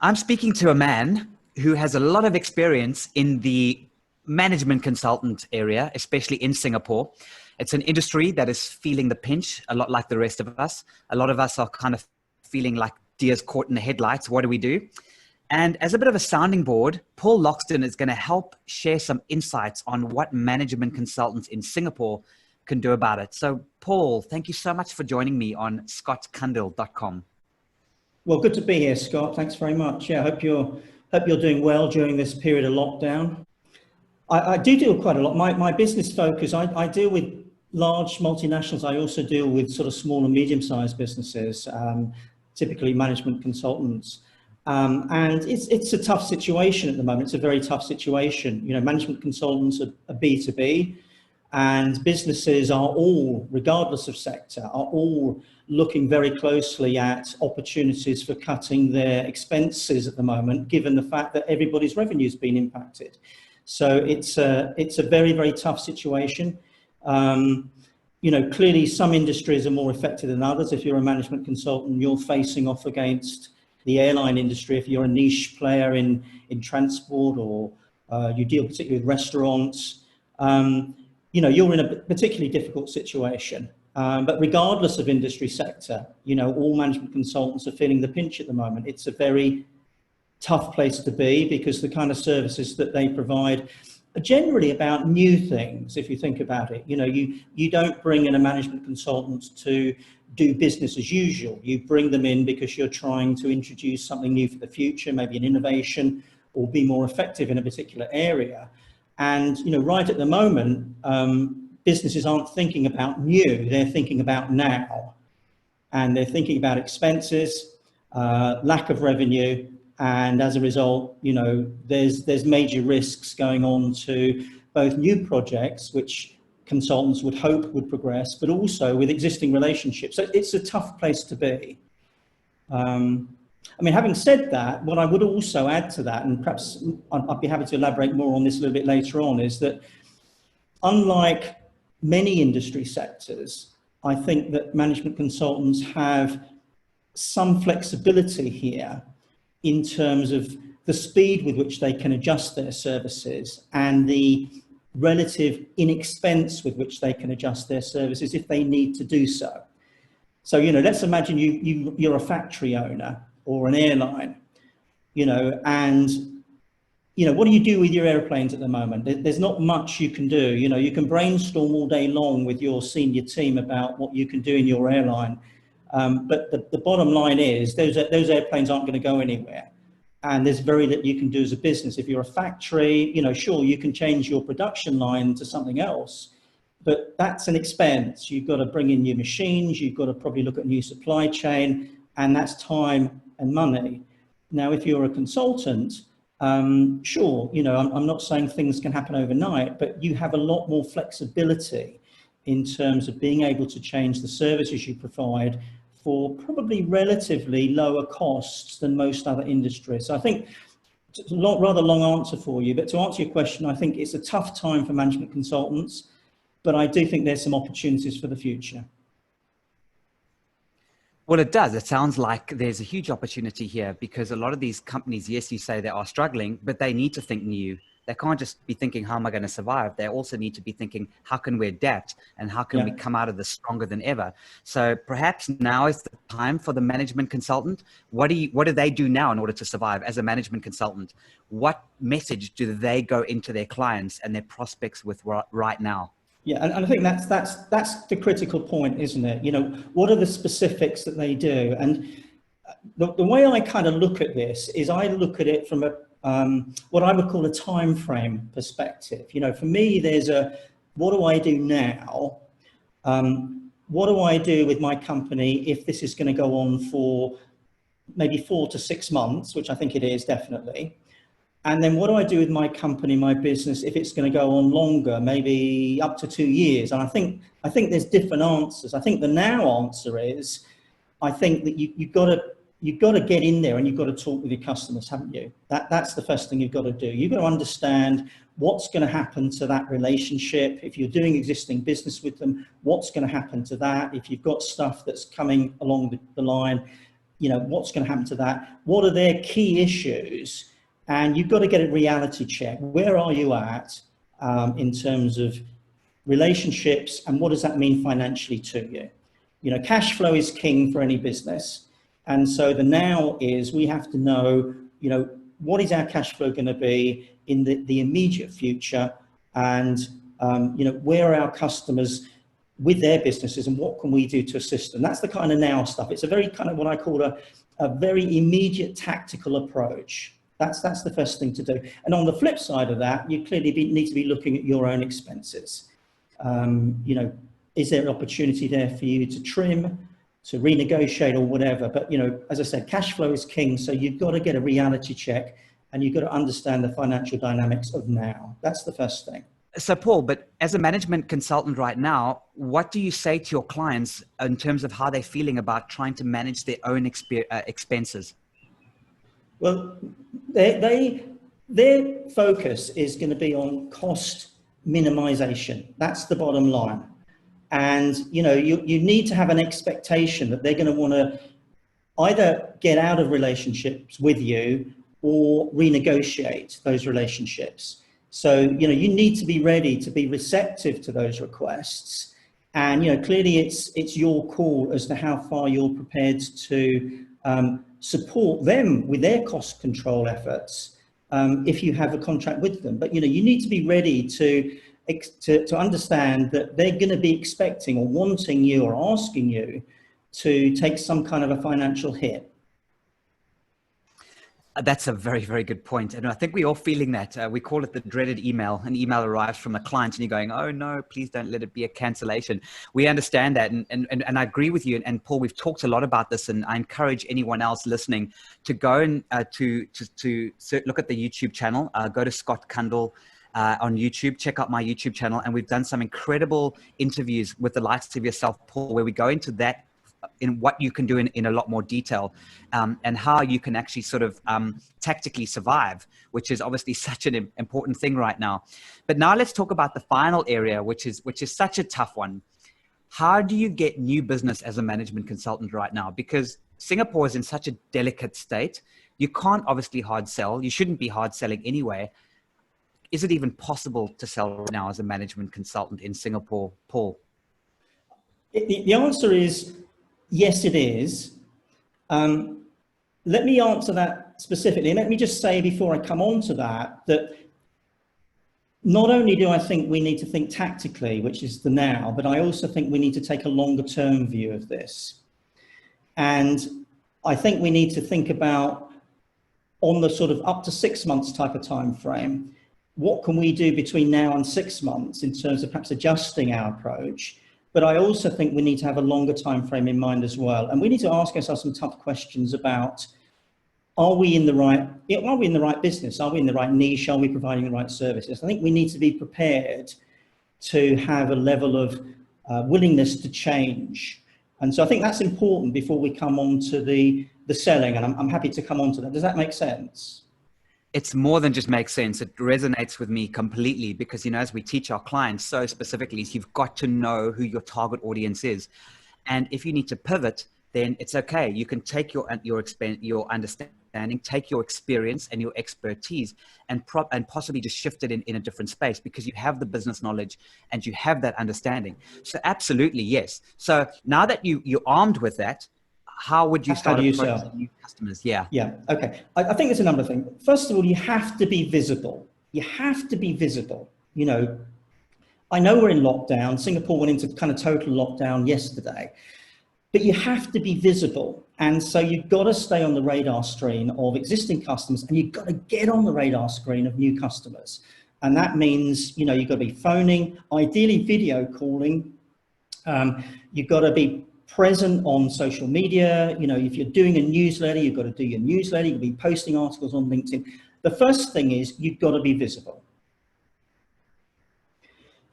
I'm speaking to a man who has a lot of experience in the management consultant area, especially in Singapore. It's an industry that is feeling the pinch a lot like the rest of us. A lot of us are kind of feeling like deers caught in the headlights. What do we do? And as a bit of a sounding board, Paul Loxton is going to help share some insights on what management consultants in Singapore can do about it. So, Paul, thank you so much for joining me on scottcundill.com. Well, good to be here, Scott. Thanks very much. Yeah, I hope you're doing well during this period of lockdown. I do deal quite a lot. My business focus, I deal with large multinationals. I also deal with sort of small and medium-sized businesses, typically management consultants. And it's a tough situation at the moment. It's a very tough situation. You know, management consultants are B2B, and businesses are all, regardless of sector, are all looking very closely at opportunities for cutting their expenses at the moment, given the fact that everybody's revenue has been impacted. So it's a very, very tough situation. You know, clearly some industries are more affected than others. If you're a management consultant, you're facing off against the airline industry. If you're a niche player in transport, or you deal particularly with restaurants, you know, you're in a particularly difficult situation. But regardless of industry sector, you know, all management consultants are feeling the pinch at the moment. It's a very tough place to be, because the kind of services that they provide are generally about new things. If you think about it, you know, you don't bring in a management consultant to do business as usual. You bring them in because you're trying to introduce something new for the future, maybe an innovation, or be more effective in a particular area. And, you know, right at the moment, businesses aren't thinking about new, they're thinking about now. And they're thinking about expenses, lack of revenue, and as a result, you know, there's major risks going on to both new projects, which consultants would hope would progress, but also with existing relationships. So it's a tough place to be. I mean, having said that, what I would also add to that, and perhaps I'd be happy to elaborate more on this a little bit later on, is that unlike many industry sectors, I think that management consultants have some flexibility here in terms of the speed with which they can adjust their services and the relative inexpense with which they can adjust their services if they need to do so. So, you know, let's imagine you're a factory owner or an airline, you know, and, you know, what do you do with your airplanes at the moment? There's not much you can do. You know, you can brainstorm all day long with your senior team about what you can do in your airline. But the bottom line is those airplanes aren't going to go anywhere. And there's very little you can do as a business. If you're a factory, you know, sure, you can change your production line to something else, but that's an expense. You've got to bring in new machines, you've got to probably look at new supply chain, and that's time and money. Now, if you're a consultant, sure, you know, I'm not saying things can happen overnight, but you have a lot more flexibility in terms of being able to change the services you provide for probably relatively lower costs than most other industries. So I think it's a rather long answer for you, but to answer your question, I think it's a tough time for management consultants, but I do think there's some opportunities for the future. Well, it does. It sounds like there's a huge opportunity here, because a lot of these companies, yes, you say they are struggling, but they need to think new. They can't just be thinking, how am I going to survive? They also need to be thinking, how can we adapt, and how can we come out of this stronger than ever? So perhaps now is the time for the management consultant. What do they do now in order to survive as a management consultant? What message do they go into their clients and their prospects with right now? Yeah, and I think that's the critical point, isn't it? You know, what are the specifics that they do? And the way I kind of look at this is I look at it from a what I would call a time frame perspective. You know, for me, there's what do I do now? What do I do with my company if this is going to go on for maybe 4 to 6 months, which I think it is definitely. And then what do I do with my company, my business, if it's going to go on longer, maybe up to 2 years? And I think there's different answers. I think the now answer is, I think that you've got to get in there and you've got to talk with your customers, haven't you? That's the first thing you've got to do. You've got to understand what's going to happen to that relationship. If you're doing existing business with them, what's going to happen to that? If you've got stuff that's coming along the line, you know, what's going to happen to that? What are their key issues? And you've got to get a reality check. Where are you at in terms of relationships, and what does that mean financially to you? You know, cash flow is king for any business. And so the now is we have to know, you know, what is our cash flow going to be in the immediate future? And, you know, where are our customers with their businesses, and what can we do to assist them? That's the kind of now stuff. It's a very kind of what I call a very immediate tactical approach. That's the first thing to do. And on the flip side of that, you clearly need to be looking at your own expenses. You know, is there an opportunity there for you to trim, to renegotiate, or whatever? But, you know, as I said, cash flow is king. So you've got to get a reality check, and you've got to understand the financial dynamics of now. That's the first thing. So Paul, but as a management consultant right now, what do you say to your clients in terms of how they're feeling about trying to manage their own expenses? Well, their focus is going to be on cost minimization. That's the bottom line. And, you know, you need to have an expectation that they're going to want to either get out of relationships with you or renegotiate those relationships. So, you know, you need to be ready to be receptive to those requests. And, you know, clearly it's your call as to how far you're prepared to support them with their cost control efforts if you have a contract with them. But, you know, you need to be ready to understand that they're going to be expecting or wanting you or asking you to take some kind of a financial hit. That's a very, very good point. And I think we're all feeling that. We call it the dreaded email. An email arrives from a client and you're going, oh no, please don't let it be a cancellation. We understand that. And I agree with you. And Paul, we've talked a lot about this, and I encourage anyone else listening to go and to look at the YouTube channel, go to Scott Cundill on YouTube, check out my YouTube channel. And we've done some incredible interviews with the likes of yourself, Paul, where we go into that, in what you can do in a lot more detail, and how you can actually sort of tactically survive, which is obviously such an important thing right now. But now let's talk about the final area, which is such a tough one. How do you get new business as a management consultant right now? Because Singapore is in such a delicate state. You can't obviously hard sell. You shouldn't be hard selling anyway. Is it even possible to sell right now as a management consultant in Singapore, Paul? The answer is yes, it is. Let me answer that specifically. Let me just say before I come on to that not only do I think we need to think tactically, which is the now, but I also think we need to take a longer term view of this. And I think we need to think about, on the sort of up to 6 months type of time frame, what can we do between now and 6 months in terms of perhaps adjusting our approach? But I also think we need to have a longer time frame in mind as well. And we need to ask ourselves some tough questions about, are we in the right business? Are we in the right niche? Are we providing the right services? I think we need to be prepared to have a level of willingness to change. And so I think that's important before we come on to the selling. And I'm happy to come on to that. Does that make sense? It's more than just makes sense. It resonates with me completely because, you know, as we teach our clients so specifically, you've got to know who your target audience is. And if you need to pivot, then it's okay. You can take your understanding, take your experience and your expertise and possibly just shift it in a different space because you have the business knowledge and you have that understanding. So absolutely, yes. So now that you're armed with that, how would you start approaching new customers? Yeah. Yeah. Okay. I think there's a number of things. First of all, you have to be visible. You have to be visible. You know, I know we're in lockdown. Singapore went into kind of total lockdown yesterday, but you have to be visible. And so you've got to stay on the radar screen of existing customers, and you've got to get on the radar screen of new customers. And that means, you know, you've got to be phoning, ideally video calling. You've got to be present on social media. You know, if you're doing a newsletter, you've got to do your newsletter. You'll be posting articles on LinkedIn. The first thing is you've got to be visible.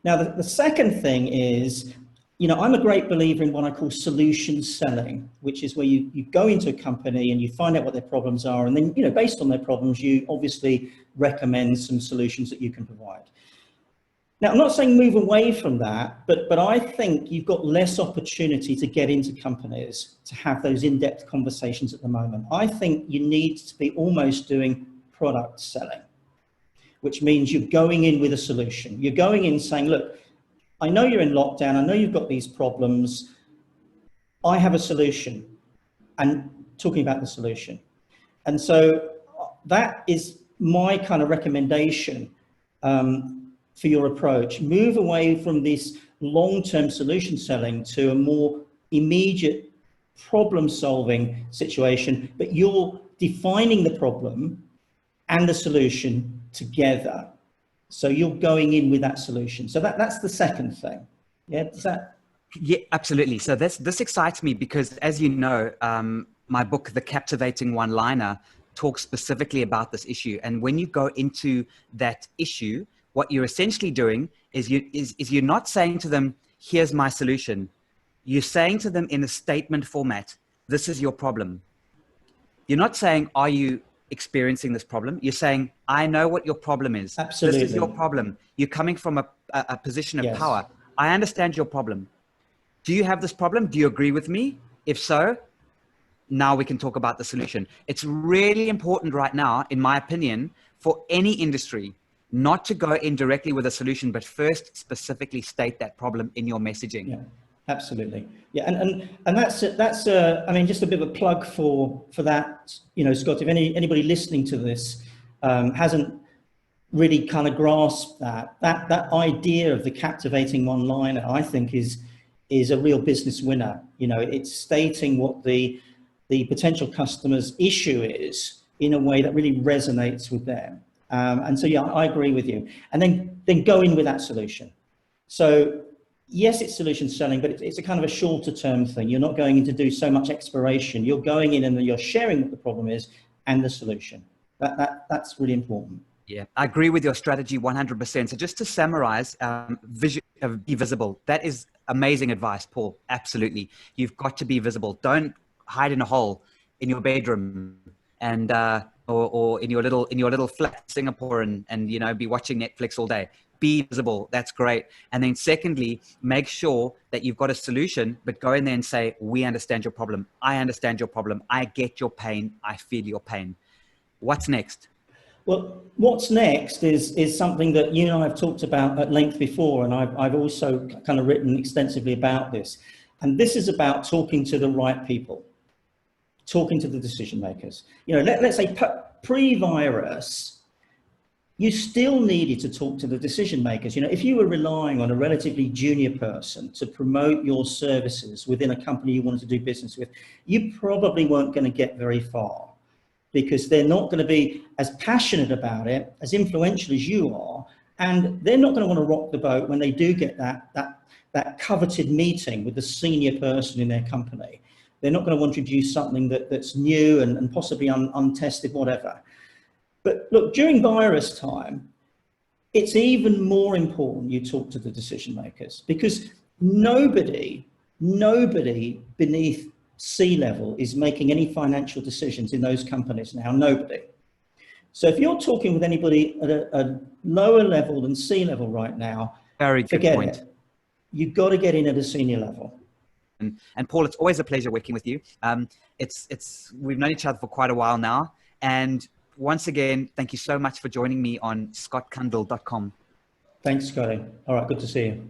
Now, the second thing is, you know, I'm a great believer in what I call solution selling, which is where you go into a company and you find out what their problems are. And then, you know, based on their problems, you obviously recommend some solutions that you can provide. Now, I'm not saying move away from that, but I think you've got less opportunity to get into companies to have those in-depth conversations at the moment. I think you need to be almost doing product selling, which means you're going in with a solution. You're going in saying, look, I know you're in lockdown. I know you've got these problems. I have a solution, and talking about the solution. And so that is my kind of recommendation for your approach. Move away from this long-term solution selling to a more immediate problem-solving situation, but you're defining the problem and the solution together. So you're going in with that solution. So that's the second thing. Yeah, does that? Yeah, absolutely. So this excites me because, as you know, my book, The Captivating One-Liner, talks specifically about this issue. And when you go into that issue, what you're essentially doing is you're not saying to them, here's my solution. You're saying to them in a statement format, this is your problem. You're not saying, are you experiencing this problem? You're saying, I know what your problem is. Absolutely. This is your problem. You're coming from a position of Yes. power. I understand your problem. Do you have this problem? Do you agree with me? If so, now we can talk about the solution. It's really important right now, in my opinion, for any industry, not to go in directly with a solution, but first specifically state that problem in your messaging. Yeah, absolutely. Yeah, and that's I mean, just a bit of a plug for that. You know, Scott, if anybody listening to this hasn't really kind of grasped that idea of the captivating one-liner, I think is a real business winner. You know, it's stating what the potential customer's issue is in a way that really resonates with them. And so, yeah, I agree with you. And then go in with that solution. So yes, it's solution selling, but it's a kind of a shorter term thing. You're not going in to do so much exploration. You're going in and you're sharing what the problem is and the solution. That's really important. Yeah, I agree with your strategy 100%. So just to summarize, be visible. That is amazing advice, Paul. Absolutely. You've got to be visible. Don't hide in a hole in your bedroom and or in your little flat in Singapore and you know, be watching Netflix all day. Be visible. That's great. And then secondly, make sure that you've got a solution, but go in there and say, we understand your problem. I understand your problem. I get your pain. I feel your pain. What's next? Well, what's next is something that you and I have talked about at length before, and I've also kind of written extensively about this. And this is about talking to the right people, talking to the decision makers. You know, let's say pre-virus, you still needed to talk to the decision makers. You know, if you were relying on a relatively junior person to promote your services within a company you wanted to do business with, you probably weren't going to get very far, because they're not going to be as passionate about it, as influential as you are, and they're not going to want to rock the boat when they do get that coveted meeting with the senior person in their company. They're not going to want to introduce something that's new and possibly untested, whatever. But look, during virus time, it's even more important you talk to the decision makers, because nobody beneath C-level is making any financial decisions in those companies now. Nobody. So if you're talking with anybody at a lower level than C-level right now, very good point. Forget it. You've got to get in at a senior level. And Paul, it's always a pleasure working with you. We've known each other for quite a while now. And once again, thank you so much for joining me on scottcundill.com. Thanks, Scotty. All right, good to see you.